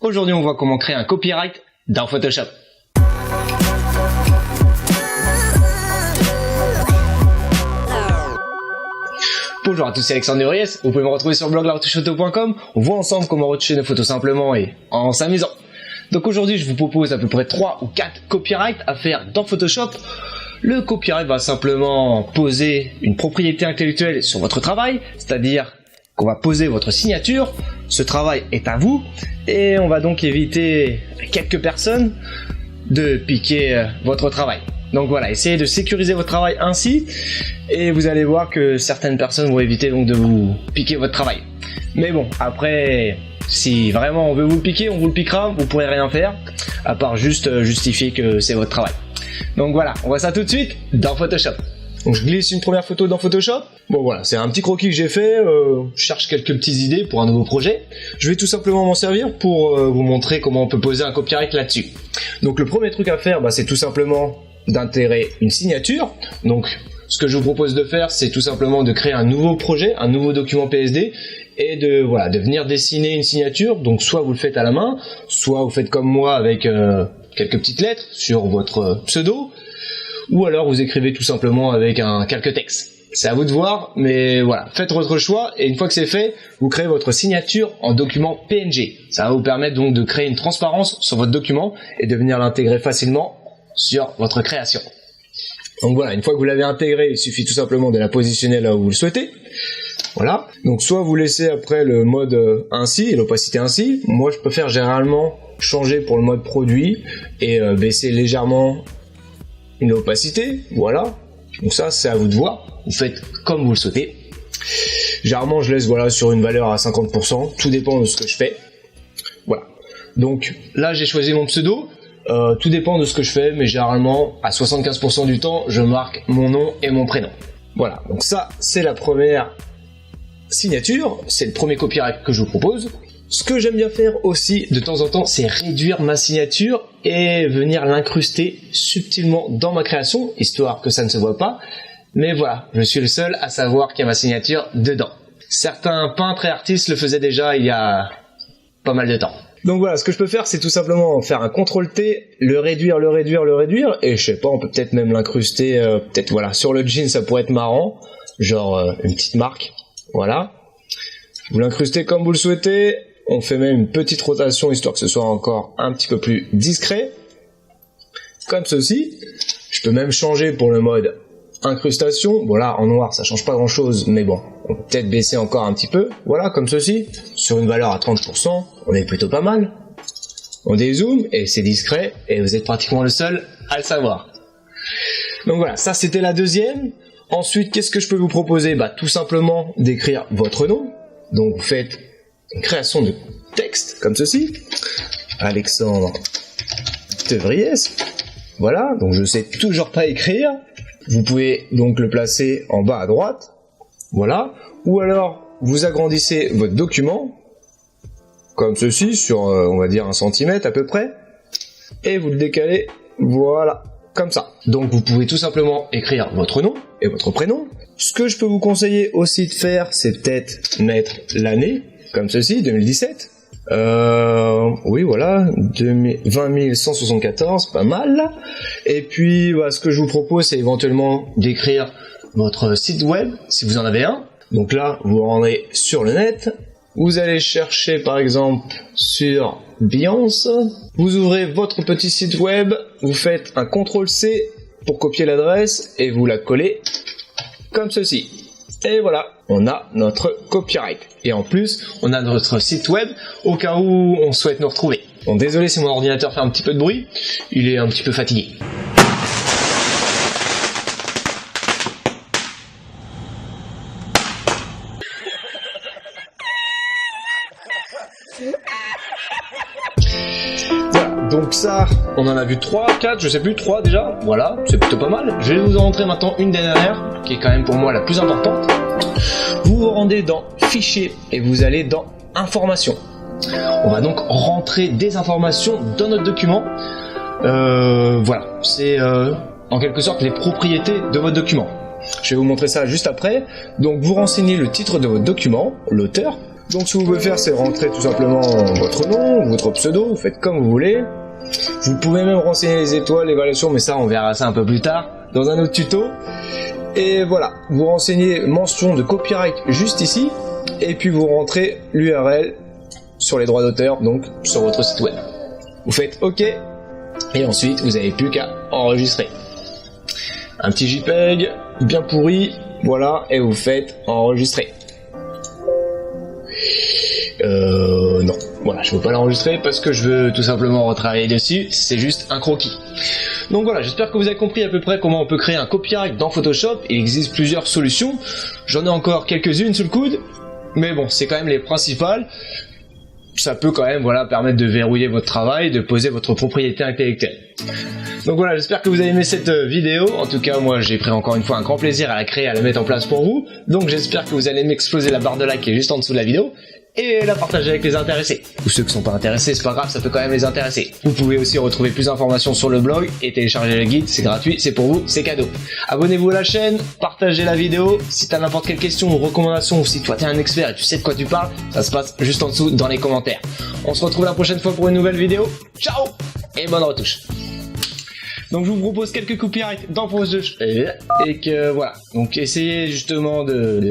Aujourd'hui, on voit comment créer un copyright dans Photoshop. Bonjour à tous, c'est Alexandre Devries. Vous pouvez me retrouver sur le blog laretouchephoto.com. On voit ensemble comment retoucher nos photos simplement et en s'amusant. Donc aujourd'hui, je vous propose à peu près 3 ou 4 copyrights à faire dans Photoshop. Le copyright va simplement poser une propriété intellectuelle sur votre travail, c'est-à-dire qu'on va poser votre signature. Ce travail est à vous et on va donc éviter à quelques personnes de piquer votre travail. Donc voilà, essayez de sécuriser votre travail ainsi et vous allez voir que certaines personnes vont éviter donc de vous piquer votre travail. Mais bon, après, si vraiment on veut vous le piquer, on vous le piquera, vous pourrez rien faire à part juste justifier que c'est votre travail. Donc voilà, on voit ça tout de suite dans Photoshop. Donc je glisse une première photo dans Photoshop. Bon voilà, c'est un petit croquis que j'ai fait, je cherche quelques petites idées pour un nouveau projet. Je vais tout simplement m'en servir pour vous montrer comment on peut poser un copyright là-dessus. Donc le premier truc à faire, c'est tout simplement d'intégrer une signature. Donc ce que je vous propose de faire, c'est tout simplement de créer un nouveau projet, un nouveau document PSD et de venir dessiner une signature. Donc soit vous le faites à la main, soit vous faites comme moi avec quelques petites lettres sur votre pseudo, ou alors vous écrivez tout simplement avec un calque-texte. C'est à vous de voir, mais voilà, faites votre choix et une fois que c'est fait, vous créez votre signature en document PNG. Ça va vous permettre donc de créer une transparence sur votre document et de venir l'intégrer facilement sur votre création. Donc voilà, une fois que vous l'avez intégré, il suffit tout simplement de la positionner là où vous le souhaitez. Voilà, donc soit vous laissez après le mode ainsi et l'opacité ainsi. Moi je préfère généralement changer pour le mode produit et baisser légèrement l'opacité. Voilà, donc ça c'est à vous de voir, vous faites comme vous le souhaitez. Généralement je laisse sur une valeur à 50%, tout dépend de ce que je fais. Voilà, donc là j'ai choisi mon pseudo. Tout dépend de ce que je fais, mais généralement à 75% du temps je marque mon nom et mon prénom. Voilà, donc ça c'est la première signature, c'est le premier copyright que je vous propose. Ce que j'aime bien faire aussi de temps en temps, c'est réduire ma signature et venir l'incruster subtilement dans ma création, histoire que ça ne se voit pas. Mais voilà, je suis le seul à savoir qu'il y a ma signature dedans. Certains peintres et artistes le faisaient déjà il y a pas mal de temps. Donc voilà, ce que je peux faire, c'est tout simplement faire un CTRL-T, le réduire, et je sais pas, on peut peut-être même l'incruster, sur le jean, ça pourrait être marrant, genre une petite marque, voilà. Vous l'incrustez comme vous le souhaitez, on fait même une petite rotation, histoire que ce soit encore un petit peu plus discret, comme ceci. Je peux même changer pour le mode incrustation, voilà, en noir, ça change pas grand-chose, mais bon, on peut peut-être baisser encore un petit peu, voilà, comme ceci, sur une valeur à 30%, on est plutôt pas mal. On dézoome, et c'est discret, et vous êtes pratiquement le seul à le savoir. Donc voilà, ça c'était la deuxième. Ensuite, qu'est-ce que je peux vous proposer ? Tout simplement d'écrire votre nom. Donc vous faites une création de texte, comme ceci. Alexandre Devries. Voilà, donc je sais toujours pas écrire. Vous pouvez donc le placer en bas à droite. Voilà. Ou alors, vous agrandissez votre document, comme ceci, sur, on va dire, 1 cm à peu près. Et vous le décalez, voilà, comme ça. Donc vous pouvez tout simplement écrire votre nom et votre prénom. Ce que je peux vous conseiller aussi de faire, c'est peut-être mettre l'année, comme ceci, 2017. Oui, voilà, 20 174, pas mal. Et puis, ce que je vous propose, c'est éventuellement d'écrire votre site web, si vous en avez un. Donc là, vous rendrez sur le net. Vous allez chercher, par exemple, sur Behance. Vous ouvrez votre petit site web. Vous faites un CTRL-C pour copier l'adresse et vous la collez comme ceci. Et voilà, on a notre copyright. Et en plus, on a notre site web au cas où on souhaite nous retrouver. Bon, désolé si mon ordinateur fait un petit peu de bruit, il est un petit peu fatigué. Voilà, donc ça, on en a vu 3, 4, je sais plus, 3 déjà. Voilà, c'est plutôt pas mal. Je vais vous en montrer maintenant une dernière, qui est quand même pour moi la plus importante. Vous vous rendez dans Fichier et vous allez dans Informations. On va donc rentrer des informations dans notre document. Voilà, c'est en quelque sorte les propriétés de votre document. Je vais vous montrer ça juste après. Donc vous renseignez le titre de votre document, l'auteur. Donc ce que vous pouvez faire, c'est rentrer tout simplement votre nom, votre pseudo, vous faites comme vous voulez. Vous pouvez même renseigner les étoiles, l'évaluation, mais ça on verra ça un peu plus tard dans un autre tuto. Et voilà, vous renseignez mention de copyright juste ici, et puis vous rentrez l'URL sur les droits d'auteur, donc sur votre site web. Vous faites OK, et ensuite vous n'avez plus qu'à enregistrer. Un petit JPEG bien pourri, voilà, et vous faites enregistrer. Non, voilà, je veux pas l'enregistrer parce que je veux tout simplement retravailler dessus, c'est juste un croquis. Donc voilà, j'espère que vous avez compris à peu près comment on peut créer un copyright dans Photoshop. Il existe plusieurs solutions, j'en ai encore quelques-unes sous le coude, mais bon, c'est quand même les principales. Ça peut quand même, voilà, permettre de verrouiller votre travail, de poser votre propriété intellectuelle. Donc voilà, j'espère que vous avez aimé cette vidéo. En tout cas, moi, j'ai pris encore une fois un grand plaisir à la créer, à la mettre en place pour vous. Donc j'espère que vous allez m'exploser la barre de like qui est juste en dessous de la vidéo et la partager avec les intéressés. Ou ceux qui sont pas intéressés, c'est pas grave, ça peut quand même les intéresser. Vous pouvez aussi retrouver plus d'informations sur le blog et télécharger le guide, c'est gratuit, c'est pour vous, c'est cadeau. Abonnez-vous à la chaîne, partagez la vidéo. Si t'as n'importe quelle question ou recommandation, ou si toi t'es un expert et tu sais de quoi tu parles, ça se passe juste en dessous dans les commentaires. On se retrouve la prochaine fois pour une nouvelle vidéo. Ciao et bonne retouche. Donc je vous propose quelques copyrights dans Photoshop et que voilà. Donc essayez justement de